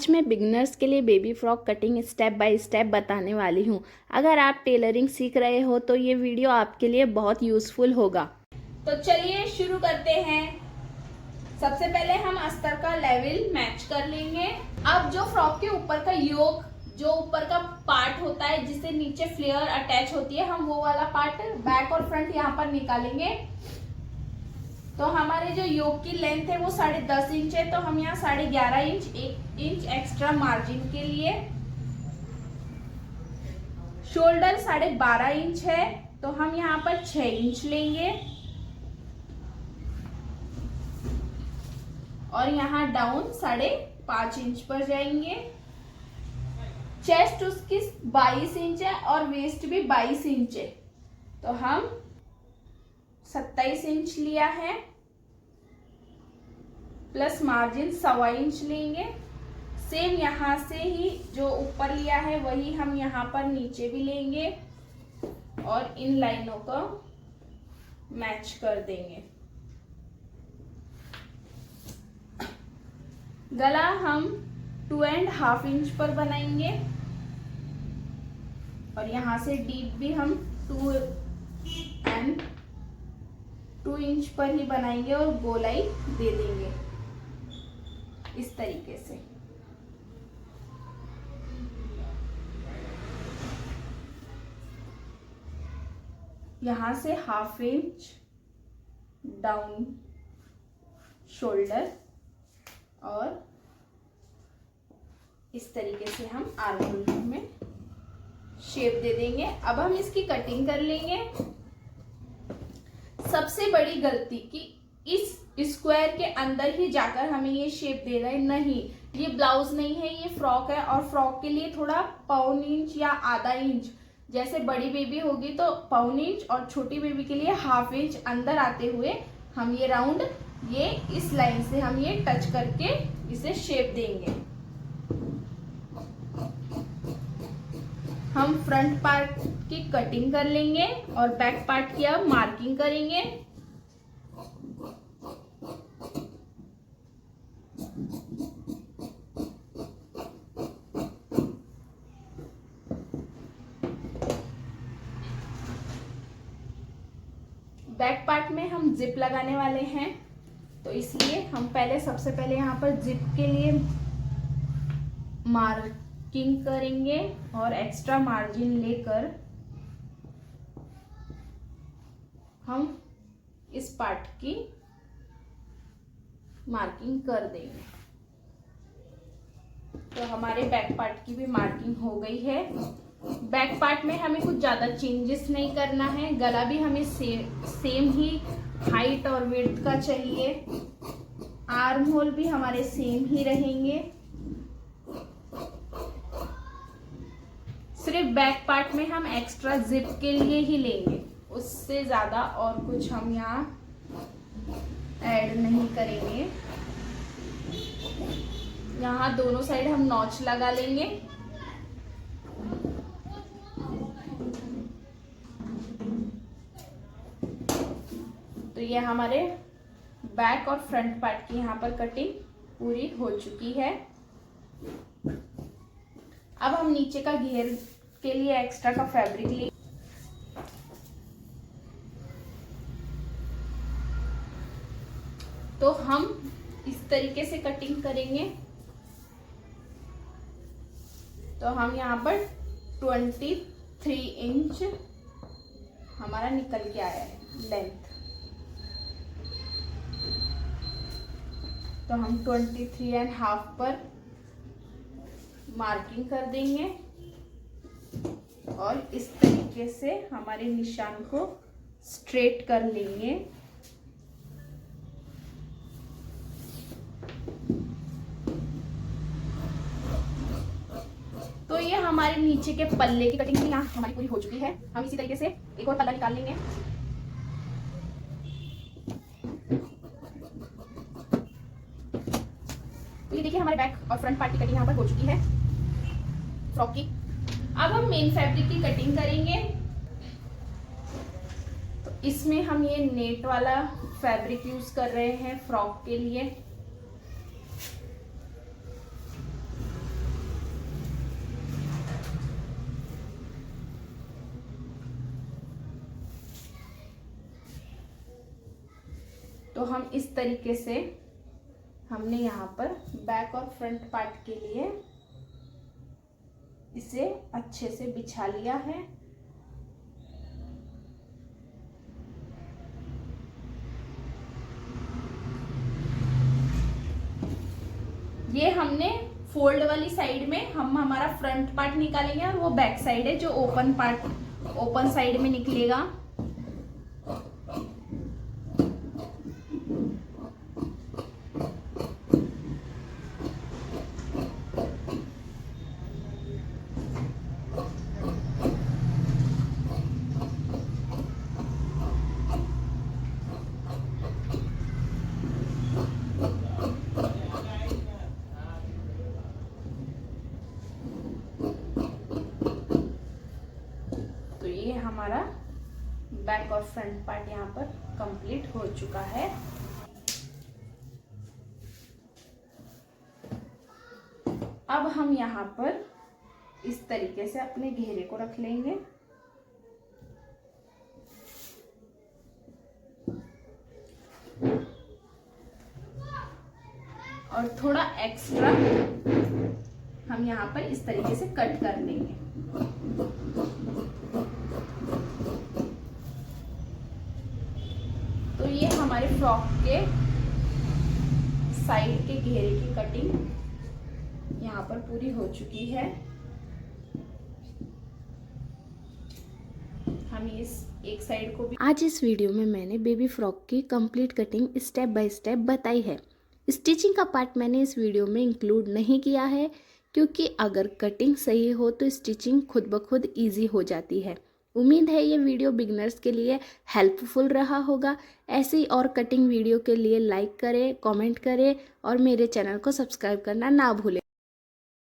आज मैं बिगिनर्स के लिए baby frock cutting step by step बताने वाली हूँ। अगर आप टेलरिंग सीख रहे हो तो ये वीडियो आपके लिए बहुत यूज़फुल होगा। तो चलिए शुरू करते हैं। सबसे पहले हम अस्तर का लेवल मैच कर लेंगे। अब जो फ्रॉक के ऊपर का योक, जो ऊपर का पार्ट होता है जिससे नीचे फ्लेयर अटैच होती है, हम वो वाला पार्ट बैक और फ्रंट यहाँ पर निकालेंगे। तो हमारे जो योक की लेंथ है वो 10.5 इंच है, तो हम यहाँ 11.5 इंच 1 इंच एक्स्ट्रा मार्जिन के लिए। शोल्डर 12.5 इंच है, तो हम यहाँ पर 6 इंच लेंगे और यहाँ डाउन 5.5 इंच पर जाएंगे। चेस्ट उसकी 22 इंच है और वेस्ट भी 22 इंच है, तो हम 27 इंच लिया है, प्लस मार्जिन 1.25 इंच लेंगे। सेम यहाँ से ही जो ऊपर लिया है वही हम यहाँ पर नीचे भी लेंगे और इन लाइनों को मैच कर देंगे। गला हम 2.5 इंच पर बनाएंगे और यहाँ से डीप भी हम 2 इंच पर ही बनाएंगे और गोलाई दे देंगे इस तरीके से। यहाँ से 1/2 इंच डाउन शोल्डर और इस तरीके से हम आर्म होल में शेप दे देंगे। अब हम इसकी कटिंग कर लेंगे। सबसे बड़ी गलती कि इस स्क्वायर के अंदर ही जाकर हमें ये शेप दे रहे, नहीं, ये ब्लाउज नहीं है, ये फ्रॉक है और फ्रॉक के लिए थोड़ा 1/4 इंच या आधा इंच, जैसे बड़ी बेबी होगी तो 1/4 इंच और छोटी बेबी के लिए 1/2 इंच अंदर आते हुए हम ये राउंड, ये इस लाइन से हम ये टच करके इसे शेप देंगे। हम फ्रंट पार्ट की कटिंग कर लेंगे और बैक पार्ट की अब मार्किंग करेंगे। बैक पार्ट में हम जिप लगाने वाले हैं, तो इसलिए हम सबसे पहले यहाँ पर जिप के लिए मार्किंग करेंगे और एक्स्ट्रा मार्जिन लेकर हम इस पार्ट की मार्किंग कर देंगे। तो हमारे बैक पार्ट की भी मार्किंग हो गई है। बैक पार्ट में हमें कुछ ज़्यादा चेंजेस नहीं करना है। गला भी हमें सेम ही हाइट और विड्थ का चाहिए। आर्म होल भी हमारे सेम ही रहेंगे। सिर्फ बैक पार्ट में हम एक्स्ट्रा जिप के लिए ही लेंगे, उससे ज़्यादा और कुछ हम यहाँ ऐड नहीं करेंगे। यहाँ दोनों साइड हम नॉच लगा लेंगे। तो ये हमारे बैक और फ्रंट पार्ट की यहाँ पर कटिंग पूरी हो चुकी है। अब हम नीचे का घेर के लिए एक्स्ट्रा का फैब्रिक ले, तो हम इस तरीके से कटिंग करेंगे। तो हम यहाँ पर 23 इंच हमारा निकल के आया है लेंथ, तो हम 23.5 पर मार्किंग कर देंगे और इस तरीके से हमारे निशान को स्ट्रेट कर लेंगे। तो ये हमारे नीचे के पल्ले की कटिंग यहाँ हमारी पूरी हो चुकी है। हम इसी तरीके से एक और पल्ला निकाल लेंगे। तो ये देखिए हमारे बैक और फ्रंट पार्ट की कटिंग यहाँ पर हो चुकी है फ्रॉक की। अब हम मेन फैब्रिक की कटिंग करेंगे। तो इसमें हम ये नेट वाला फैब्रिक यूज कर रहे हैं फ्रॉक के लिए। तो हम इस तरीके से हमने यहाँ पर बैक और फ्रंट पार्ट के लिए इसे अच्छे से बिछा लिया है। ये हमने फोल्ड वाली साइड में हम हमारा फ्रंट पार्ट निकालेंगे और वो बैक साइड है जो ओपन पार्ट ओपन साइड में निकलेगा। तो ये हमारा बैक और फ्रंट पार्ट यहाँ पर कंप्लीट हो चुका है। अब हम यहाँ पर इस तरीके से अपने घेरे को रख लेंगे और थोड़ा एक्स्ट्रा हम यहाँ पर इस तरीके से कट कर लेंगे। तो ये हमारे फ्रॉक के साइड के घेरे की कटिंग यहाँ पर पूरी हो चुकी है। हम इस एक साइड को भी आज इस वीडियो में मैंने बेबी फ्रॉक की complete cutting step by step बताई है। स्टिचिंग का पार्ट मैंने इस वीडियो में इंक्लूड नहीं किया है क्योंकि अगर कटिंग सही हो तो स्टिचिंग खुद ब खुद ईजी हो जाती है। उम्मीद है ये वीडियो बिगनर्स के लिए हेल्पफुल रहा होगा। ऐसी और कटिंग वीडियो के लिए लाइक करें, कमेंट करें और मेरे चैनल को सब्सक्राइब करना ना भूलें।